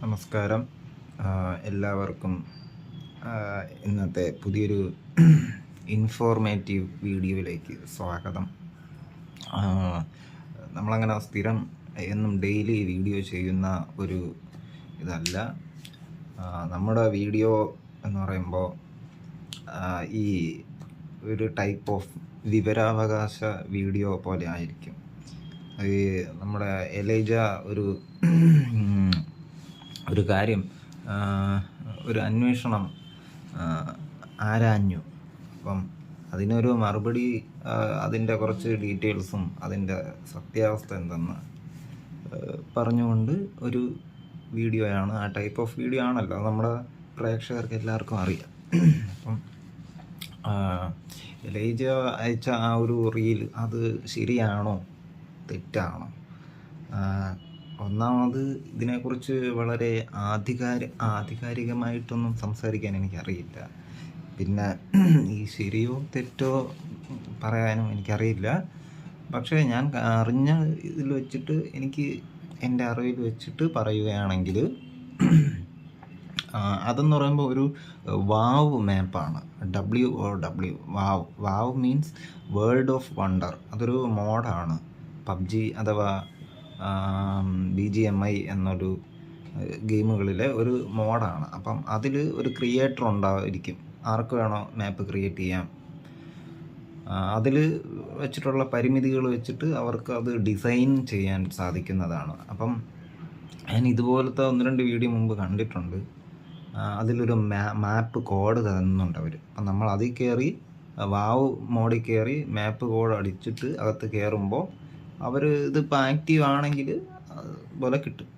നമസ്കാരം. എല്ലാവർക്കും ഇന്നത്തെ പുതിയൊരു ഇൻഫോർമേറ്റീവ് വീഡിയോയിലേക്ക് സ്വാഗതം. നമ്മളങ്ങനെ സ്ഥിരം എന്നും ഡെയിലി വീഡിയോ ചെയ്യുന്ന ഒരു ഇതല്ല. നമ്മുടെ വീഡിയോ എന്ന് പറയുമ്പോൾ ഈ ഒരു ടൈപ്പ് ഓഫ് വിവരാവകാശ വീഡിയോ പോലെ ആയിരിക്കും. ഈ നമ്മുടെ എലൈജ ഒരു കാര്യം ഒരു അന്വേഷണം ആരാഞ്ഞു. അപ്പം അതിനൊരു മറുപടി, അതിൻ്റെ കുറച്ച് ഡീറ്റെയിൽസും അതിൻ്റെ സത്യാവസ്ഥ എന്തെന്ന് പറഞ്ഞുകൊണ്ട് ഒരു വീഡിയോയാണ്. ആ ടൈപ്പ് ഓഫ് വീഡിയോ ആണല്ലോ, നമ്മുടെ പ്രേക്ഷകർക്ക് എല്ലാവർക്കും അറിയാം. അപ്പം എലൈജ അയച്ച ആ ഒരു റീൽ അത് ശരിയാണോ തെറ്റാണോ? ഒന്നാമത് ഇതിനെക്കുറിച്ച് വളരെ ആധികാരികമായിട്ടൊന്നും സംസാരിക്കാൻ എനിക്കറിയില്ല. പിന്നെ ഈ ശരിയോ തെറ്റോ പറയാനും എനിക്കറിയില്ല. പക്ഷേ ഞാൻ അറിഞ്ഞ ഇതിൽ വെച്ചിട്ട്, എൻ്റെ അറിവിൽ വെച്ചിട്ട് പറയുകയാണെങ്കിൽ, അതെന്ന് പറയുമ്പോൾ ഒരു വാവ് മാപ്പാണ്. WOW, wow means world of wonder. അതൊരു മോഡാണ്. പബ്ജി അഥവാ BGMI എന്നൊരു ഗെയിമുകളിലെ ഒരു മോഡാണ്. അപ്പം അതിൽ ഒരു ക്രിയേറ്റർ ഉണ്ടായിരിക്കും. ആർക്ക് വേണോ മാപ്പ് ക്രിയേറ്റ് ചെയ്യാം. അതിൽ വെച്ചിട്ടുള്ള പരിമിതികൾ വെച്ചിട്ട് അവർക്ക് അത് ഡിസൈൻ ചെയ്യാൻ സാധിക്കുന്നതാണ്. അപ്പം ഞാൻ ഇതുപോലത്തെ 1-2 വീഡിയോ മുമ്പ് കണ്ടിട്ടുണ്ട്. അതിലൊരു മാപ്പ് കോഡ് തരുന്നുണ്ട് അവർ. അപ്പം നമ്മൾ അതിൽ കയറി, വാവ് മോഡിൽ കയറി മാപ്പ് കോഡ് അടിച്ചിട്ട് അകത്ത് കയറുമ്പോൾ അവർ ഇതിപ്പോൾ ആക്റ്റീവ് ആണെങ്കിൽ അതുപോലെ കിട്ടും.